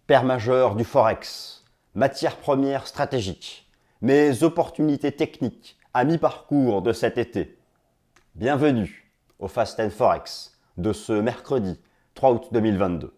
Paire majeure du Forex, matières premières stratégiques, mes opportunités techniques à mi-parcours de cet été. Bienvenue au Fast and Forex de ce mercredi 3 août 2022.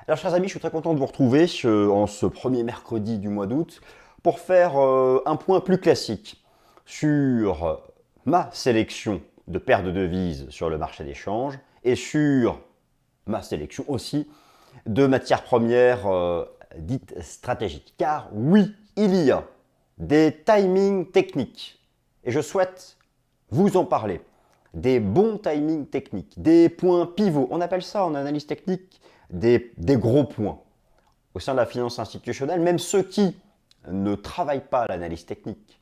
Alors chers amis, je suis très content de vous retrouver en ce premier mercredi du mois d'août pour faire un point plus classique sur ma sélection de paires de devises sur le marché des changes et sur ma sélection aussi de matières premières dites stratégiques. Car oui, il y a des timings techniques et je souhaite vous en parler. Des bons timings techniques, des points pivots. On appelle ça en analyse technique des gros points. Au sein de la finance institutionnelle, même ceux qui ne travaillent pas l'analyse technique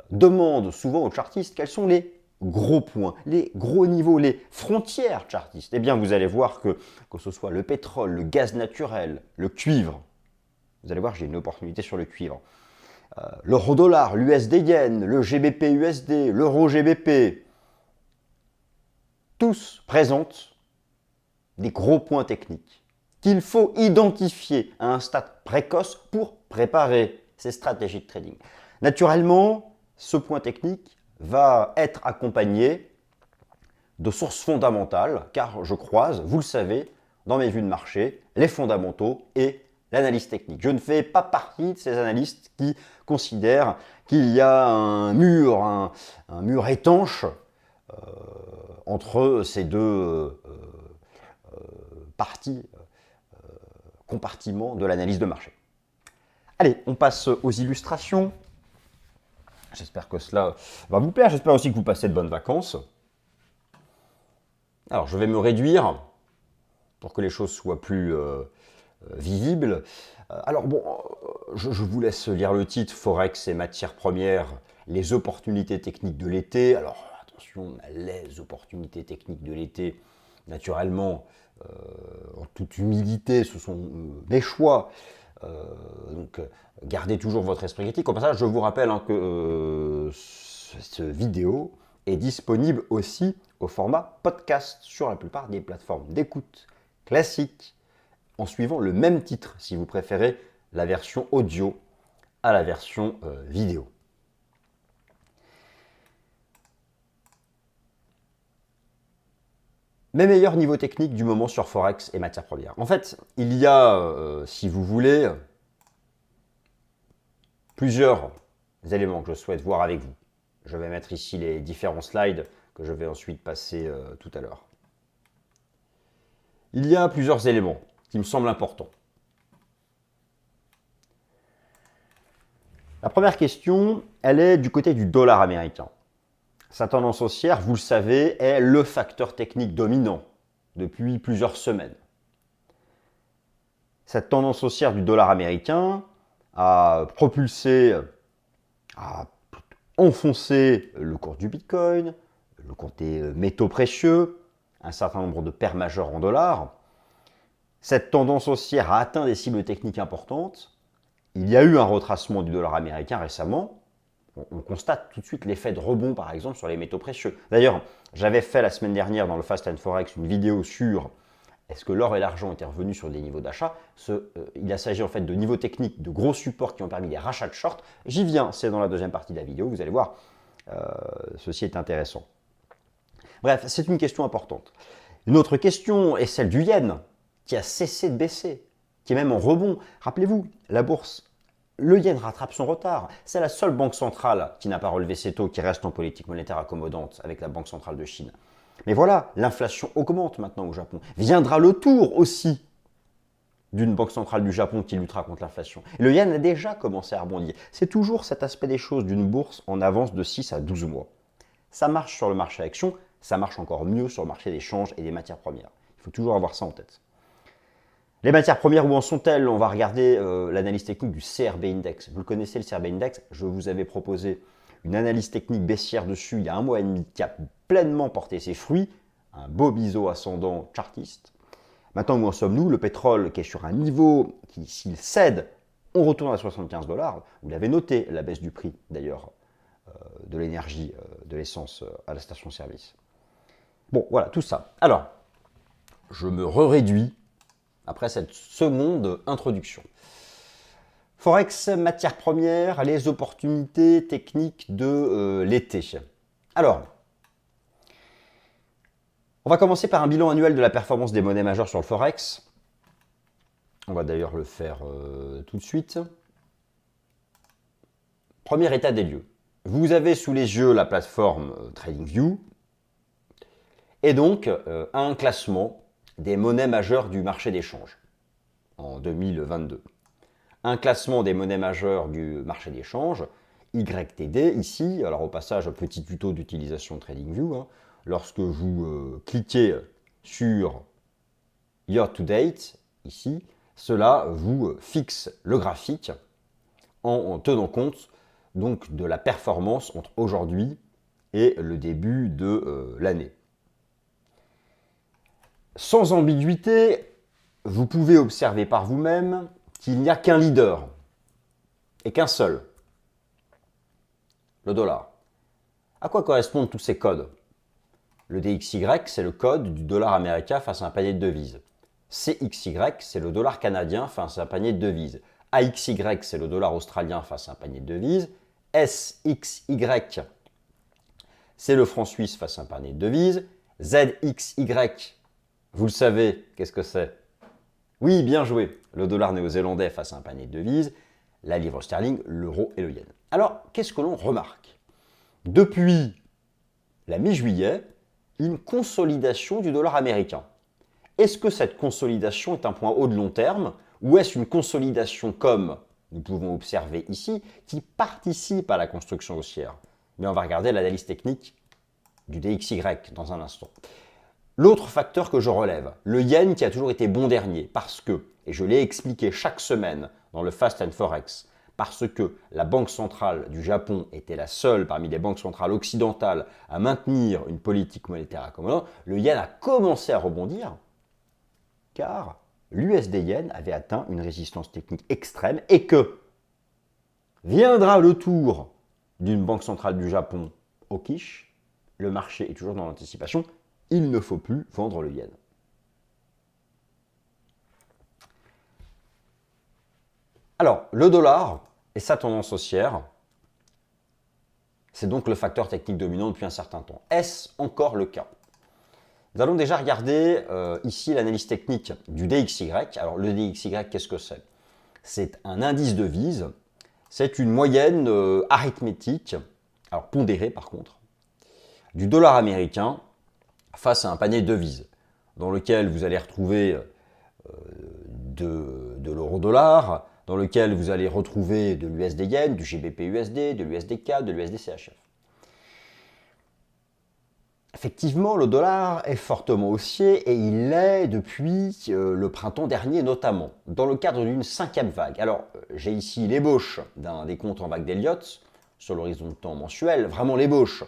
demandent souvent aux chartistes quels sont les gros points, les gros niveaux, les frontières chartistes. Eh bien, vous allez voir que ce soit le pétrole, le gaz naturel, le cuivre, vous allez voir, j'ai une opportunité sur le cuivre, l'euro-dollar, l'USD-yen, le GBP-USD, l'euro-GBP, tous présentent des gros points techniques qu'il faut identifier à un stade précoce pour préparer ces stratégies de trading. Naturellement, ce point technique va être accompagné de sources fondamentales, car je croise, vous le savez, dans mes vues de marché, les fondamentaux et l'analyse technique. Je ne fais pas partie de ces analystes qui considèrent qu'il y a un mur étanche entre ces deux parties, compartiments de l'analyse de marché. Allez, on passe aux illustrations. J'espère que cela va vous plaire. J'espère aussi que vous passez de bonnes vacances. Alors, je vais me réduire pour que les choses soient plus visibles. Alors, bon, je vous laisse lire le titre, Forex et matières premières, les opportunités techniques de l'été. Alors, attention, les opportunités techniques de l'été, naturellement, en toute humilité, ce sont des choix. Donc, gardez toujours votre esprit critique. Comme ça, je vous rappelle que cette vidéo est disponible aussi au format podcast sur la plupart des plateformes d'écoute classiques, en suivant le même titre, si vous préférez la version audio à la version vidéo. Mes meilleurs niveaux techniques du moment sur Forex et matières premières. En fait, il y a, si vous voulez, plusieurs éléments que je souhaite voir avec vous. Je vais mettre ici les différents slides que je vais ensuite passer tout à l'heure. Il y a plusieurs éléments qui me semblent importants. La première question, elle est du côté du dollar américain. Sa tendance haussière, vous le savez, est le facteur technique dominant depuis plusieurs semaines. Cette tendance haussière du dollar américain a propulsé, a enfoncé le cours du Bitcoin, le cours des métaux précieux, un certain nombre de paires majeures en dollars. Cette tendance haussière a atteint des cibles techniques importantes. Il y a eu un retracement du dollar américain récemment. On constate tout de suite l'effet de rebond, par exemple, sur les métaux précieux. D'ailleurs, j'avais fait la semaine dernière dans le Fast and Forex une vidéo sur est-ce que l'or et l'argent étaient revenus sur des niveaux d'achat. Il s'agit en fait de niveaux techniques, de gros supports qui ont permis des rachats de short. J'y viens, c'est dans la deuxième partie de la vidéo, vous allez voir, ceci est intéressant. Bref, c'est une question importante. Une autre question est celle du yen, qui a cessé de baisser, qui est même en rebond. Rappelez-vous, la bourse, le yen rattrape son retard. C'est la seule banque centrale qui n'a pas relevé ses taux, qui reste en politique monétaire accommodante avec la Banque centrale de Chine. Mais voilà, l'inflation augmente maintenant au Japon. Viendra le tour aussi d'une banque centrale du Japon qui luttera contre l'inflation. Et le yen a déjà commencé à rebondir. C'est toujours cet aspect des choses d'une bourse en avance de 6 à 12 mois. Ça marche sur le marché action, ça marche encore mieux sur le marché des changes et des matières premières. Il faut toujours avoir ça en tête. Les matières premières, où en sont-elles? On va regarder l'analyse technique du CRB Index. Vous le connaissez, le CRB Index. Je vous avais proposé une analyse technique baissière dessus il y a 1 mois et demi qui a pleinement porté ses fruits. Un beau biseau ascendant chartiste. Maintenant, où en sommes-nous? Le pétrole qui est sur un niveau qui, s'il cède, on retourne à 75 $. Vous l'avez noté, la baisse du prix d'ailleurs de l'énergie, de l'essence à la station-service. Bon, voilà, tout ça. Alors, je me réduis après cette seconde introduction. Forex, matières premières, les opportunités techniques de l'été. Alors, on va commencer par un bilan annuel de la performance des monnaies majeures sur le Forex. On va d'ailleurs le faire tout de suite. Premier état des lieux. Vous avez sous les yeux la plateforme TradingView et donc un classement des monnaies majeures du marché d'échange en 2022. Un classement des monnaies majeures du marché d'échange, YTD ici. Alors au passage, petit tuto d'utilisation de TradingView. Lorsque vous cliquez sur Year to Date, ici, cela vous fixe le graphique en tenant compte donc de la performance entre aujourd'hui et le début de l'année. Sans ambiguïté, vous pouvez observer par vous-même qu'il n'y a qu'un leader et qu'un seul, le dollar. À quoi correspondent tous ces codes? Le DXY, c'est le code du dollar américain face à un panier de devises. CXY, c'est le dollar canadien face à un panier de devises. AXY, c'est le dollar australien face à un panier de devises. SXY, c'est le franc suisse face à un panier de devises. ZXY, vous le savez, qu'est-ce que c'est? Oui, bien joué, le dollar néo-zélandais face à un panier de devises, la livre sterling, l'euro et le yen. Alors, qu'est-ce que l'on remarque? Depuis la mi-juillet, une consolidation du dollar américain. Est-ce que cette consolidation est un point haut de long terme ou est-ce une consolidation comme nous pouvons observer ici qui participe à la construction haussière? Mais on va regarder l'analyse technique du DXY dans un instant. L'autre facteur que je relève, le yen qui a toujours été bon dernier parce que, et je l'ai expliqué chaque semaine dans le Fast and Forex, parce que la Banque centrale du Japon était la seule parmi les banques centrales occidentales à maintenir une politique monétaire accommodante, le yen a commencé à rebondir car l'USD yen avait atteint une résistance technique extrême et que viendra le tour d'une banque centrale du Japon au quiche, le marché est toujours dans l'anticipation, il ne faut plus vendre le yen. Alors, le dollar et sa tendance haussière, c'est donc le facteur technique dominant depuis un certain temps. Est-ce encore le cas? Nous allons déjà regarder ici l'analyse technique du DXY. Alors, le DXY, qu'est-ce que c'est? C'est un indice de devise. C'est une moyenne arithmétique, alors pondérée par contre, du dollar américain face à un panier de devises, dans lequel vous allez retrouver de l'euro-dollar, dans lequel vous allez retrouver de l'USD yen, du GBP-USD, de l'USD-CAD, de l'USD-CHF. Effectivement, le dollar est fortement haussier et il l'est depuis le printemps dernier notamment, dans le cadre d'une 5e vague. Alors, j'ai ici l'ébauche d'un décompte en vague d'Elliott sur l'horizon de temps mensuel, vraiment l'ébauche.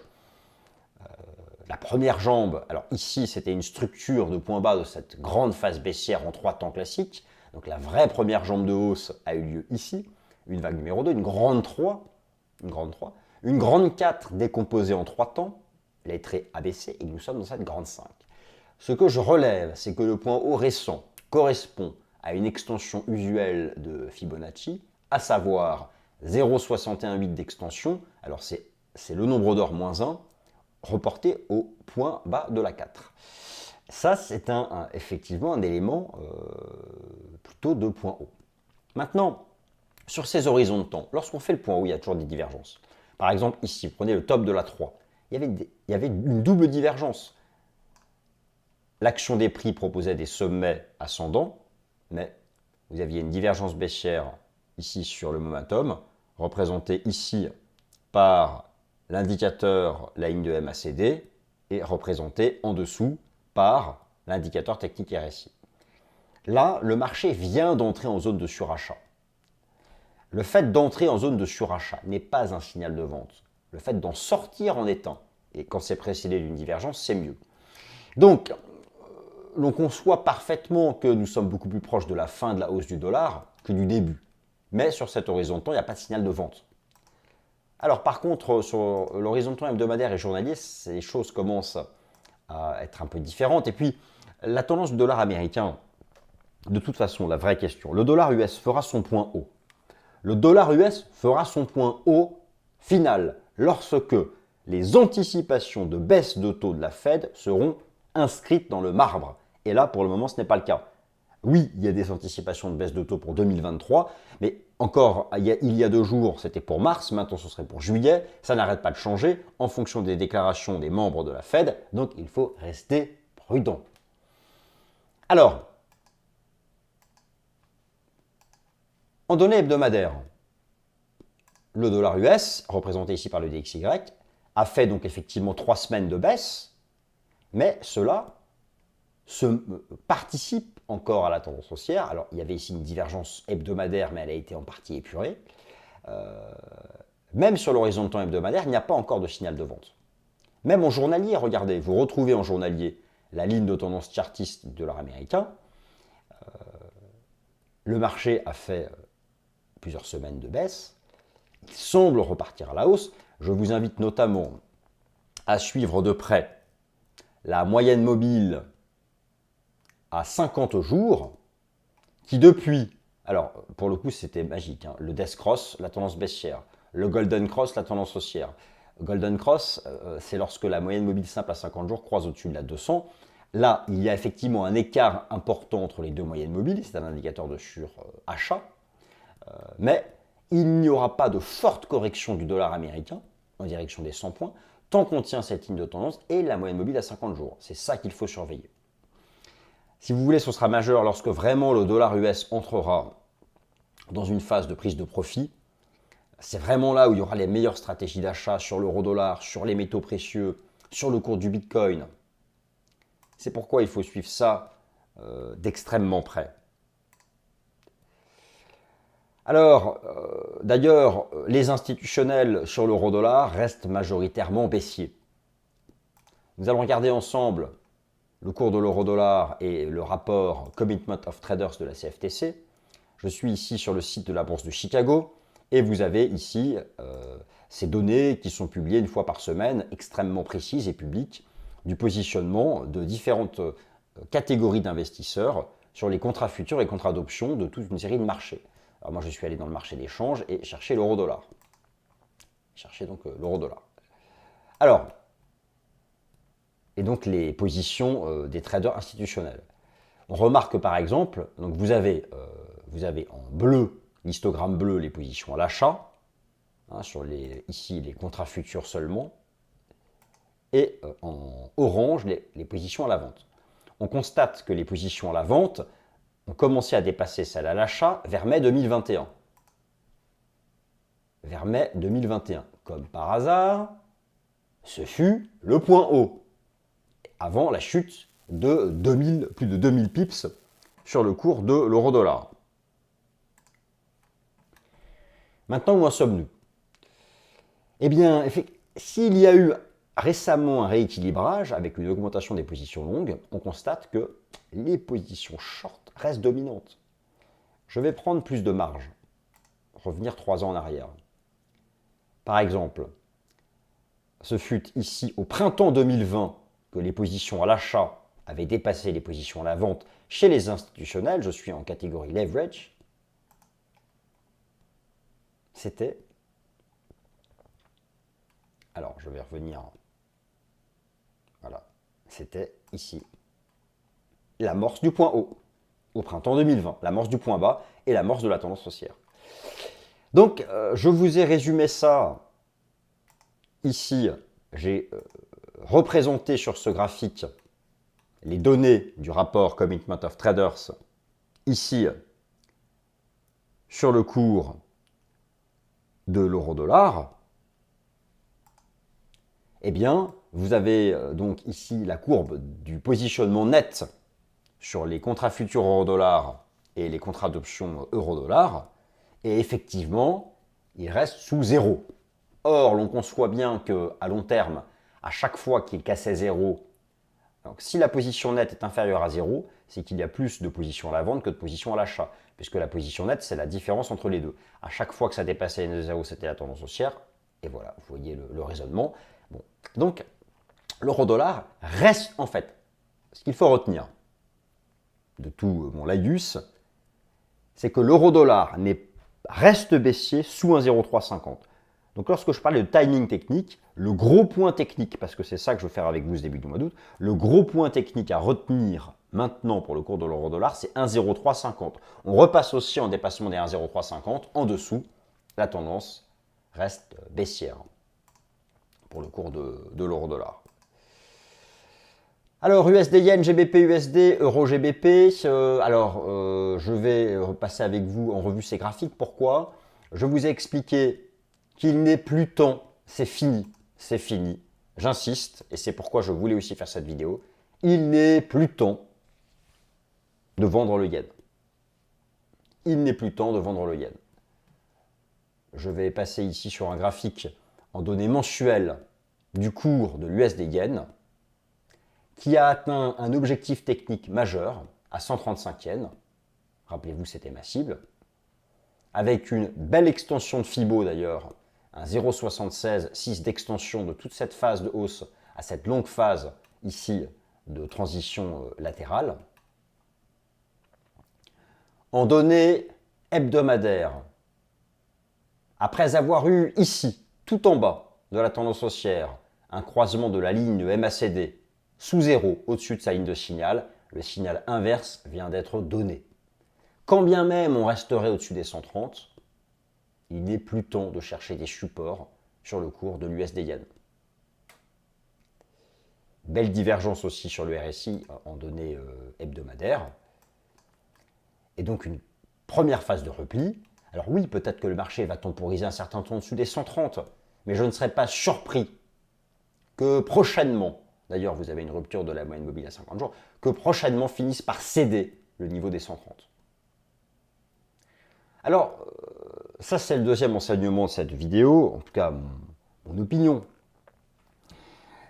La première jambe, alors ici c'était une structure de point bas de cette grande phase baissière en 3 temps classique, donc la vraie première jambe de hausse a eu lieu ici, une vague numéro 2, une grande 3, une grande 4 décomposée en 3 temps, les traits abaissés, et nous sommes dans cette grande 5. Ce que je relève, c'est que le point haut récent correspond à une extension usuelle de Fibonacci, à savoir 0,618 d'extension, alors c'est le nombre d'or moins 1, reporté au point bas de la 4. Ça, c'est effectivement un élément plutôt de point haut. Maintenant, sur ces horizons de temps, lorsqu'on fait le point haut, il y a toujours des divergences. Par exemple, ici, prenez le top de la 3. Il y avait une double divergence. L'action des prix proposait des sommets ascendants, mais vous aviez une divergence baissière ici sur le momentum, représentée ici par l'indicateur, la ligne de MACD, est représenté en dessous par l'indicateur technique RSI. Là, le marché vient d'entrer en zone de surachat. Le fait d'entrer en zone de surachat n'est pas un signal de vente. Le fait d'en sortir en est un. Et quand c'est précédé d'une divergence, c'est mieux. Donc, l'on conçoit parfaitement que nous sommes beaucoup plus proches de la fin de la hausse du dollar que du début. Mais sur cet horizon de temps, il n'y a pas de signal de vente. Alors par contre, sur l'horizon de temps hebdomadaire et journalier, les choses commencent à être un peu différentes. Et puis, la tendance du dollar américain, de toute façon, la vraie question, le dollar US fera son point haut. Le dollar US fera son point haut final lorsque les anticipations de baisse de taux de la Fed seront inscrites dans le marbre. Et là, pour le moment, ce n'est pas le cas. Oui, il y a des anticipations de baisse de taux pour 2023, mais encore, il y a 2 jours, c'était pour mars, maintenant ce serait pour juillet. Ça n'arrête pas de changer en fonction des déclarations des membres de la Fed, donc il faut rester prudent. Alors, en données hebdomadaires, le dollar US, représenté ici par le DXY, a fait donc effectivement 3 semaines de baisse, mais cela participe encore à la tendance haussière. Alors, il y avait ici une divergence hebdomadaire, mais elle a été en partie épurée. Même sur l'horizon de temps hebdomadaire, il n'y a pas encore de signal de vente. Même en journalier, regardez, vous retrouvez en journalier la ligne de tendance chartiste du dollar américain. Le marché a fait plusieurs semaines de baisse. Il semble repartir à la hausse. Je vous invite notamment à suivre de près la moyenne mobile à 50 jours, qui depuis, alors pour le coup c'était magique, hein, le Death Cross, la tendance baissière, le Golden Cross, la tendance haussière. Golden Cross, c'est lorsque la moyenne mobile simple à 50 jours croise au-dessus de la 200. Là, il y a effectivement un écart important entre les deux moyennes mobiles, c'est un indicateur de surachat, mais il n'y aura pas de forte correction du dollar américain en direction des 100 points tant qu'on tient cette ligne de tendance et la moyenne mobile à 50 jours. C'est ça qu'il faut surveiller. Si vous voulez, ce sera majeur lorsque vraiment le dollar US entrera dans une phase de prise de profit. C'est vraiment là où il y aura les meilleures stratégies d'achat sur l'euro-dollar, sur les métaux précieux, sur le cours du Bitcoin. C'est pourquoi il faut suivre ça d'extrêmement près. Alors, d'ailleurs, les institutionnels sur l'euro-dollar restent majoritairement baissiers. Nous allons regarder ensemble le cours de l'euro-dollar et le rapport Commitment of Traders de la CFTC. Je suis ici sur le site de la Bourse de Chicago et vous avez ici ces données qui sont publiées une fois par semaine, extrêmement précises et publiques, du positionnement de différentes catégories d'investisseurs sur les contrats futurs et contrats d'options de toute une série de marchés. Alors moi, je suis allé dans le marché d'échange et chercher l'euro-dollar. Chercher donc l'euro-dollar. Alors, et donc les positions des traders institutionnels. On remarque par exemple, donc vous avez en bleu, l'histogramme bleu, les positions à l'achat, hein, ici les contrats futurs seulement, et en orange, les positions à la vente. On constate que les positions à la vente ont commencé à dépasser celles à l'achat vers mai 2021. Vers mai 2021. Comme par hasard, ce fut le point haut, avant la chute de plus de 2000 pips sur le cours de l'euro-dollar. Maintenant, où en sommes-nous? Eh bien, s'il y a eu récemment un rééquilibrage avec une augmentation des positions longues, on constate que les positions short restent dominantes. Je vais prendre plus de marge, revenir 3 ans en arrière. Par exemple, ce fut ici au printemps 2020 que les positions à l'achat avaient dépassé les positions à la vente chez les institutionnels. Je suis en catégorie leverage. C'était... Alors, je vais revenir. Voilà. C'était ici. L'amorce du point haut, au printemps 2020. L'amorce du point bas et l'amorce de la tendance haussière. Donc, je vous ai résumé ça. Ici, j'ai représenté sur ce graphique les données du rapport Commitment of Traders, ici, sur le cours de l'euro-dollar. Eh bien, vous avez donc ici la courbe du positionnement net sur les contrats futurs euro-dollar et les contrats d'options euro-dollar. Et effectivement, il reste sous zéro. Or, l'on conçoit bien qu'à long terme, à chaque fois qu'il cassait zéro, donc si la position nette est inférieure à zéro, c'est qu'il y a plus de positions à la vente que de positions à l'achat, puisque la position nette, c'est la différence entre les deux. À chaque fois que ça dépassait zéro, c'était la tendance haussière. Et voilà, vous voyez le raisonnement. Bon. Donc, l'euro-dollar reste en fait, ce qu'il faut retenir de tout mon laïus, c'est que l'euro-dollar reste baissier sous 1,0350. Donc lorsque je parlais de timing technique, le gros point technique, parce que c'est ça que je veux faire avec vous ce début du mois d'août, le gros point technique à retenir maintenant pour le cours de l'euro-dollar, c'est 1,0350. On repasse aussi en dépassement des 1,0350. En dessous, la tendance reste baissière pour le cours de l'euro-dollar. Alors, USD Yen, GBP USD, Euro GBP. Je vais repasser avec vous en revue ces graphiques. Pourquoi? Je vous ai expliqué qu'il n'est plus temps, c'est fini, c'est fini. J'insiste, et c'est pourquoi je voulais aussi faire cette vidéo. Il n'est plus temps de vendre le yen. Il n'est plus temps de vendre le yen. Je vais passer ici sur un graphique en données mensuelles du cours de l'USD Yen, qui a atteint un objectif technique majeur à 135 yens. Rappelez-vous, c'était ma cible. Avec une belle extension de Fibo d'ailleurs, un 0,76, d'extension de toute cette phase de hausse à cette longue phase ici de transition latérale. En données hebdomadaires, après avoir eu ici, tout en bas de la tendance haussière, un croisement de la ligne de MACD sous zéro au-dessus de sa ligne de signal, le signal inverse vient d'être donné. Quand bien même on resterait au-dessus des 130, il n'est plus temps de chercher des supports sur le cours de l'USD Yen. Belle divergence aussi sur le RSI en données hebdomadaires. Et donc une première phase de repli. Alors oui, peut-être que le marché va temporiser un certain temps au-dessus des 130, mais je ne serais pas surpris que prochainement, d'ailleurs vous avez une rupture de la moyenne mobile à 50 jours, que prochainement finisse par céder le niveau des 130. Alors, ça c'est le deuxième enseignement de cette vidéo, en tout cas mon opinion,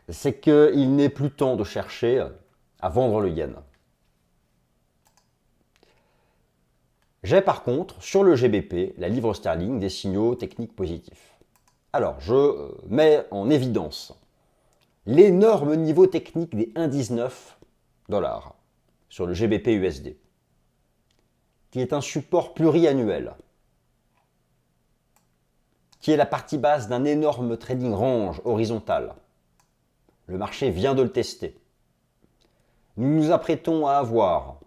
c'est qu'il n'est plus temps de chercher à vendre le yen. J'ai par contre, sur le GBP, la livre sterling, des signaux techniques positifs. Alors, je mets en évidence l'énorme niveau technique des 1,19 $ sur le GBP USD, qui est un support pluriannuel, qui est la partie basse d'un énorme trading range horizontal. Le marché vient de le tester. Nous nous apprêtons à avoir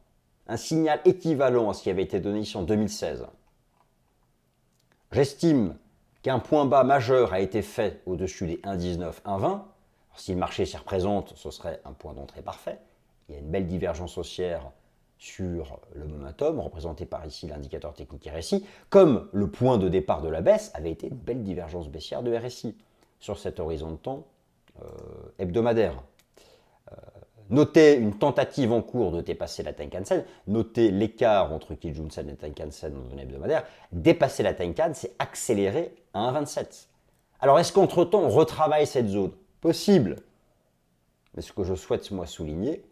un signal équivalent à ce qui avait été donné ici en 2016. J'estime qu'un point bas majeur a été fait au-dessus des 1,19, 1,20. Si le marché s'y représente, ce serait un point d'entrée parfait. Il y a une belle divergence haussière sur le momentum, représenté par ici l'indicateur technique RSI, comme le point de départ de la baisse avait été une belle divergence baissière de RSI sur cet horizon de temps hebdomadaire. Notez une tentative en cours de dépasser la Tenkan-sen. Notez l'écart entre Kijun-sen et Tenkan-sen dans une hebdomadaire. Dépasser la Tenkan, c'est accélérer à 1,27. Alors, est-ce qu'entre-temps, on retravaille cette zone? Possible. Mais ce que je souhaite, moi, souligner,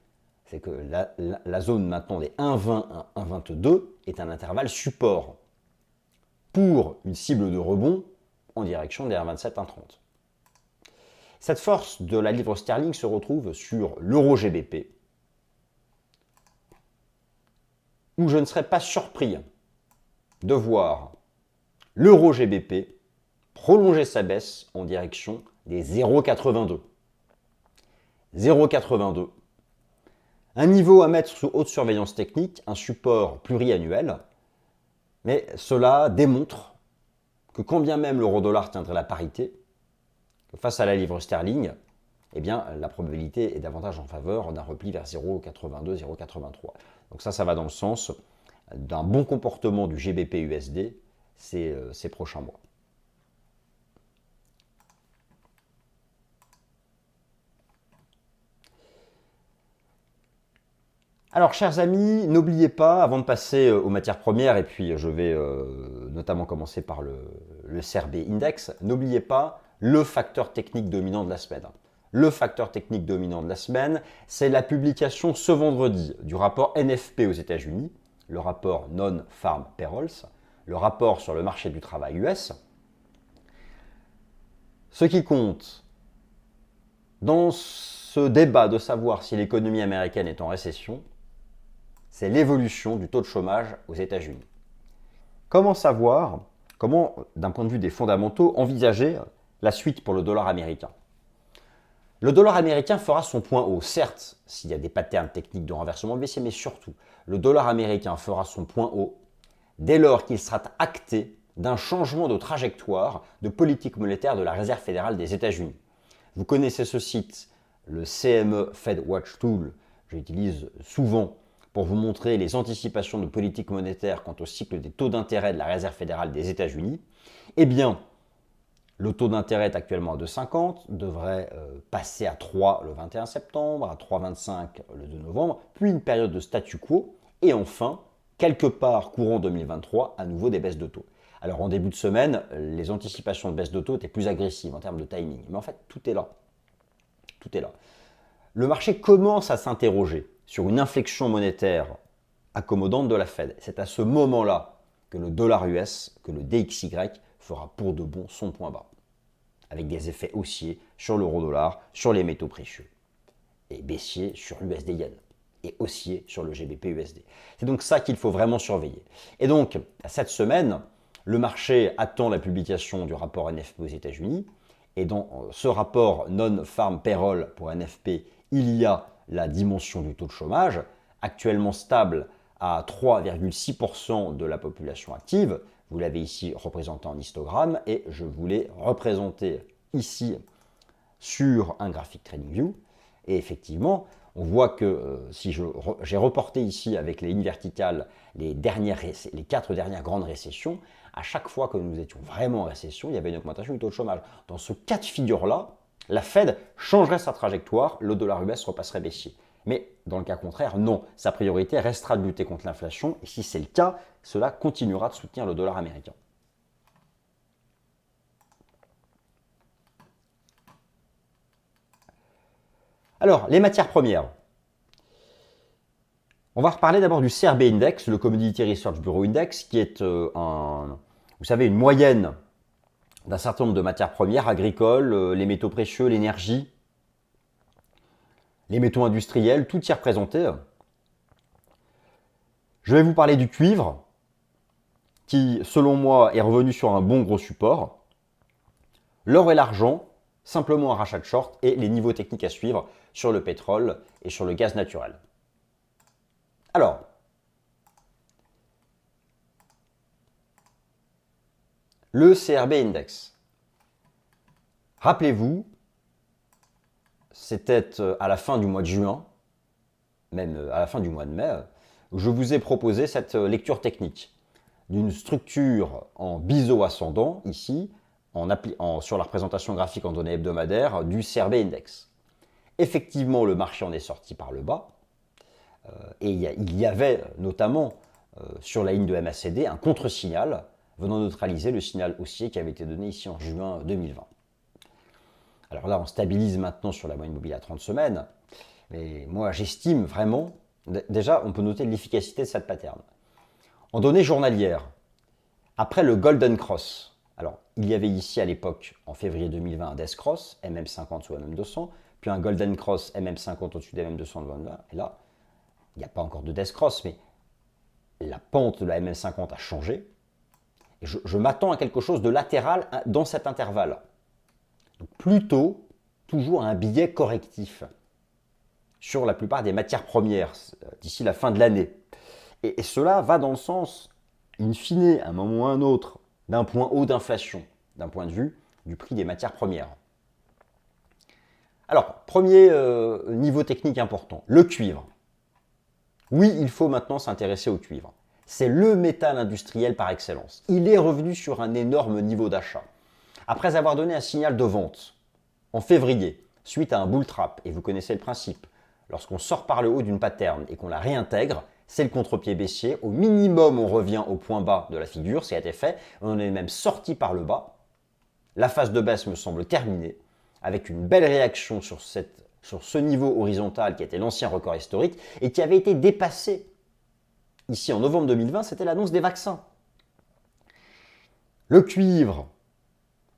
c'est que la zone maintenant des 1,20 à 1,22 est un intervalle support pour une cible de rebond en direction des 1,27, 1,30. Cette force de la livre sterling se retrouve sur l'euro GBP, où je ne serais pas surpris de voir l'euro GBP prolonger sa baisse en direction des 0,82. 0,82. Un niveau à mettre sous haute surveillance technique, un support pluriannuel, mais cela démontre que quand bien même l'euro-dollar tiendrait la parité, face à la livre sterling, eh bien, la probabilité est davantage en faveur d'un repli vers 0,82, 0,83. Donc ça va dans le sens d'un bon comportement du GBP USD ces prochains mois. Alors, chers amis, n'oubliez pas, avant de passer aux matières premières, et puis je vais notamment commencer par le CRB Index, n'oubliez pas le facteur technique dominant de la semaine. Le facteur technique dominant de la semaine, c'est la publication ce vendredi du rapport NFP aux États-Unis, le rapport Non-Farm Payrolls, le rapport sur le marché du travail US. Ce qui compte dans ce débat de savoir si l'économie américaine est en récession, c'est l'évolution du taux de chômage aux États-Unis. Comment savoir, comment, d'un point de vue des fondamentaux, envisager la suite pour le dollar américain? Le dollar américain fera son point haut, certes, s'il y a des patterns techniques de renversement baissier, mais surtout, le dollar américain fera son point haut dès lors qu'il sera acté d'un changement de trajectoire de politique monétaire de la Réserve fédérale des États-Unis. Vous connaissez ce site, le CME Fed Watch Tool, j'utilise souvent pour vous montrer les anticipations de politique monétaire quant au cycle des taux d'intérêt de la Réserve fédérale des États-Unis. Eh bien, le taux d'intérêt est actuellement à 2,50, devrait passer à 3 le 21 septembre, à 3,25 le 2 novembre, puis une période de statu quo, et enfin, quelque part courant 2023, à nouveau des baisses de taux. Alors en début de semaine, les anticipations de baisse de taux étaient plus agressives en termes de timing, mais en fait tout est là. Tout est là. Le marché commence à s'interroger sur une inflexion monétaire accommodante de la Fed. C'est à ce moment-là que le dollar US, que le DXY fera pour de bon son point bas, avec des effets haussiers sur l'euro-dollar, sur les métaux précieux, et baissiers sur l'USD-Yen, et haussiers sur le GBP-USD. C'est donc ça qu'il faut vraiment surveiller. Et donc, cette semaine, le marché attend la publication du rapport NFP aux États-Unis, et dans ce rapport Non-Farm Payroll pour NFP, il y a la dimension du taux de chômage, actuellement stable à 3,6% de la population active. Vous l'avez ici représenté en histogramme et je vous l'ai représenté ici sur un graphique TradingView. Et effectivement, on voit que si j'ai reporté ici avec les lignes verticales les 4 dernières grandes récessions, à chaque fois que nous étions vraiment en récession, il y avait une augmentation du taux de chômage. Dans ce cas de figure-là, la Fed changerait sa trajectoire, le dollar US repasserait baissier. Mais dans le cas contraire, non. Sa priorité restera de lutter contre l'inflation et si c'est le cas, cela continuera de soutenir le dollar américain. Alors, les matières premières. On va reparler d'abord du CRB Index, le Commodity Research Bureau Index, qui est vous savez, une moyenne d'un certain nombre de matières premières agricoles, les métaux précieux, l'énergie, les métaux industriels, tout y est représenté. Je vais vous parler du cuivre, qui, selon moi, est revenu sur un bon gros support. L'or et l'argent, simplement un rachat de short, et les niveaux techniques à suivre sur le pétrole et sur le gaz naturel. Alors, le CRB Index. Rappelez-vous, c'était à la fin du mois de juin, même à la fin du mois de mai, où je vous ai proposé cette lecture technique d'une structure en biseau ascendant, ici, sur la représentation graphique en données hebdomadaires du CRB Index. Effectivement, le marché en est sorti par le bas, et il y avait notamment sur la ligne de MACD un contre-signal venant neutraliser le signal haussier qui avait été donné ici en juin 2020. Alors là, on stabilise maintenant sur la moyenne mobile à 30 semaines, mais moi j'estime vraiment, déjà on peut noter l'efficacité de cette pattern. En données journalières, après le Golden Cross, alors il y avait ici à l'époque, en février 2020, un Death Cross, MM50 sous MM200, puis un Golden Cross MM50 au-dessus des MM200 devant le bas, et là, il n'y a pas encore de Death Cross, mais la pente de la MM50 a changé, et je m'attends à quelque chose de latéral dans cet intervalle. Donc plutôt, toujours un biais correctif sur la plupart des matières premières d'ici la fin de l'année. Et cela va dans le sens, in fine, à un moment ou à un autre, d'un point haut d'inflation, d'un point de vue du prix des matières premières. Alors, premier niveau technique important, le cuivre. Oui, il faut maintenant s'intéresser au cuivre. C'est le métal industriel par excellence. Il est revenu sur un énorme niveau d'achat. Après avoir donné un signal de vente en février, suite à un bull trap, et vous connaissez le principe, lorsqu'on sort par le haut d'une pattern et qu'on la réintègre, c'est le contre-pied baissier. Au minimum, on revient au point bas de la figure, ça a été fait. On est même sorti par le bas. La phase de baisse me semble terminée, avec une belle réaction sur ce niveau horizontal qui était l'ancien record historique et qui avait été dépassé. Ici, en novembre 2020, c'était l'annonce des vaccins. Le cuivre,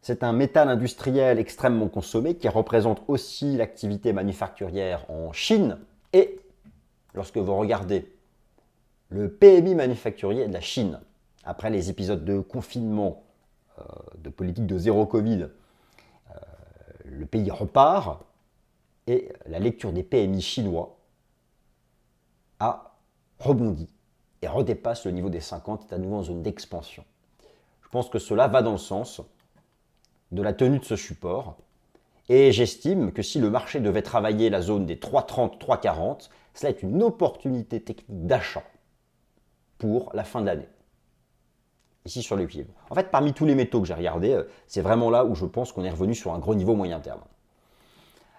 C'est un métal industriel extrêmement consommé qui représente aussi l'activité manufacturière en Chine. Et lorsque vous regardez le PMI manufacturier de la Chine, après les épisodes de confinement, de politique de zéro Covid, le pays repart et la lecture des PMI chinois a rebondi et redépasse le niveau des 50, est à nouveau en zone d'expansion. Je pense que cela va dans le sens de la tenue de ce support. Et j'estime que si le marché devait travailler la zone des 3,30, 3,40, cela est une opportunité technique d'achat pour la fin de l'année. Ici sur les cuivres. En fait, parmi tous les métaux que j'ai regardés, c'est vraiment là où je pense qu'on est revenu sur un gros niveau moyen terme.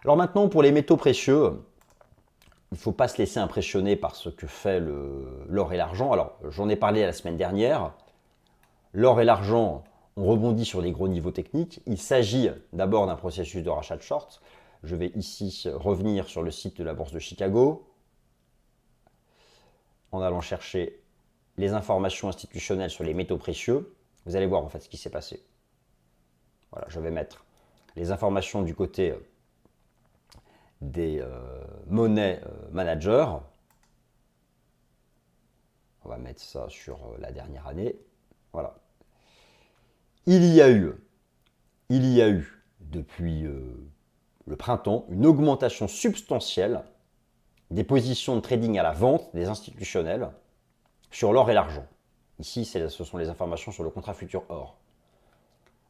Alors maintenant, pour les métaux précieux, il ne faut pas se laisser impressionner par ce que fait l'or et l'argent. Alors, j'en ai parlé la semaine dernière. L'or et l'argent ont rebondi sur les gros niveaux techniques. Il s'agit d'abord d'un processus de rachat de short. Je vais ici revenir sur le site de la Bourse de Chicago en allant chercher les informations institutionnelles sur les métaux précieux. Vous allez voir en fait ce qui s'est passé. Voilà, je vais mettre les informations du côté des monnaies managers. On va mettre ça sur la dernière année. Voilà. Il y a eu depuis le printemps une augmentation substantielle des positions de trading à la vente des institutionnels sur l'or et l'argent. Ici, ce sont les informations sur le contrat futur or,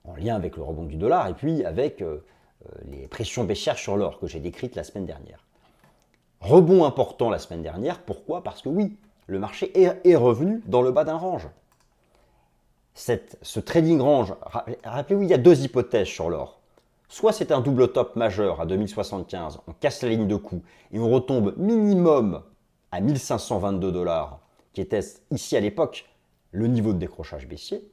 en lien avec le rebond du dollar et puis avec les pressions baissières sur l'or que j'ai décrites la semaine dernière. Rebond important la semaine dernière, pourquoi? Parce que oui, le marché est revenu dans le bas d'un range. Ce trading range, rappelez-vous, il y a deux hypothèses sur l'or. Soit c'est un double top majeur à 2075, on casse la ligne de coup et on retombe minimum à 1522 $, qui était ici à l'époque le niveau de décrochage baissier.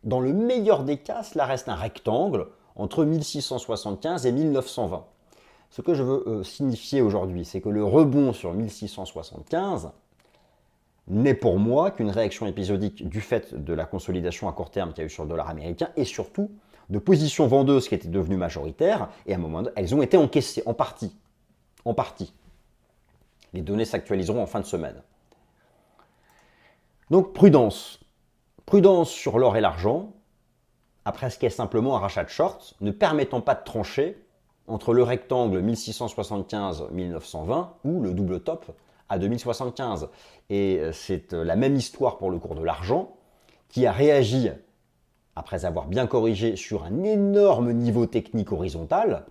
Dans le meilleur des cas, cela reste un rectangle entre 1675 et 1920. Ce que je veux signifier aujourd'hui, c'est que le rebond sur 1675 n'est pour moi qu'une réaction épisodique du fait de la consolidation à court terme qu'il y a eu sur le dollar américain et surtout de positions vendeuses qui étaient devenues majoritaires et à un moment donné, elles ont été encaissées en partie. En partie. Les données s'actualiseront en fin de semaine. Donc prudence. Prudence sur l'or et l'argent, après ce qui est simplement un rachat de short, ne permettant pas de trancher entre le rectangle 1675-1920 ou le double top à 2075. Et c'est la même histoire pour le cours de l'argent qui a réagi après avoir bien corrigé sur un énorme niveau technique horizontal,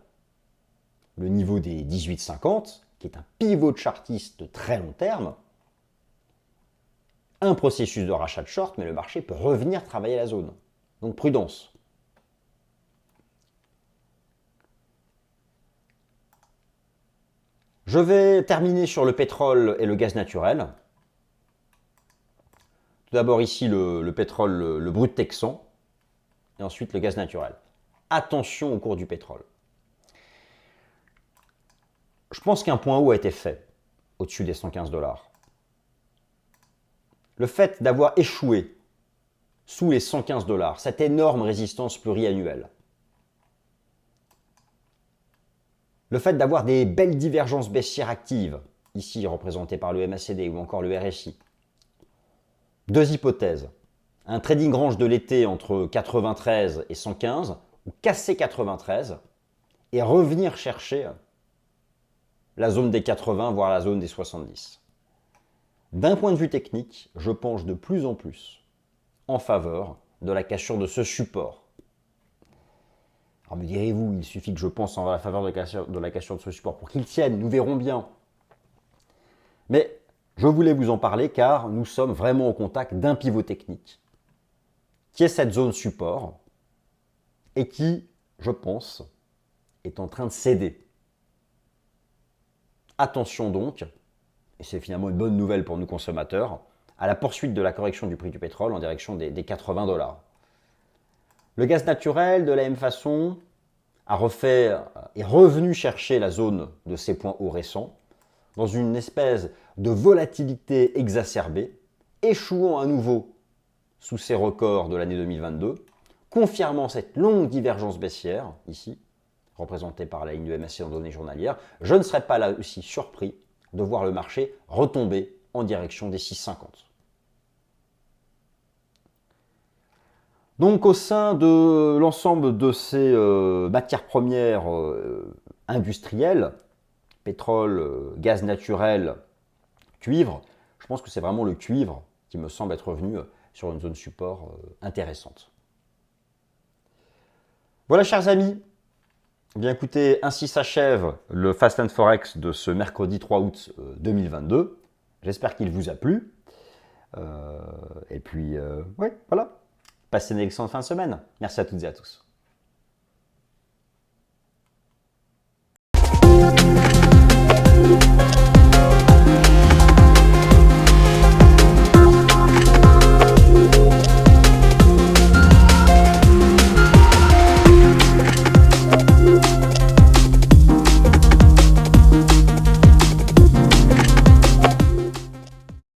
le niveau des 18,50, qui est un pivot chartiste de très long terme, un processus de rachat de short, mais le marché peut revenir travailler la zone. Donc prudence. Je vais terminer sur le pétrole et le gaz naturel. Tout d'abord ici le pétrole, le brut texan, et ensuite le gaz naturel. Attention au cours du pétrole. Je pense qu'un point haut a été fait, au-dessus des 115 $. Le fait d'avoir échoué sous les 115 $, cette énorme résistance pluriannuelle, le fait d'avoir des belles divergences baissières actives, ici représentées par le MACD ou encore le RSI. Deux hypothèses. Un trading range de l'été entre 93 et 115, ou casser 93 et revenir chercher la zone des 80, voire la zone des 70. D'un point de vue technique, je penche de plus en plus en faveur de la cassure de ce support. Alors me direz-vous, il suffit que je pense en faveur de la cassure de ce support pour qu'il tienne, nous verrons bien. Mais je voulais vous en parler car nous sommes vraiment au contact d'un pivot technique qui est cette zone support et qui, je pense, est en train de céder. Attention donc, et c'est finalement une bonne nouvelle pour nous consommateurs, à la poursuite de la correction du prix du pétrole en direction des 80 $. Le gaz naturel, de la même façon, est revenu chercher la zone de ses points hauts récents, dans une espèce de volatilité exacerbée, échouant à nouveau sous ses records de l'année 2022, confirmant cette longue divergence baissière, ici, représentée par la ligne de MACD en données journalières, je ne serais pas là aussi surpris de voir le marché retomber en direction des 6,50. Donc au sein de l'ensemble de ces matières premières industrielles, pétrole, gaz naturel, cuivre, je pense que c'est vraiment le cuivre qui me semble être revenu sur une zone support intéressante. Voilà, chers amis. Bien écoutez, ainsi s'achève le Fast and Forex de ce mercredi 3 août 2022. J'espère qu'il vous a plu. Et puis, ouais, voilà. Passez une excellente fin de semaine. Merci à toutes et à tous.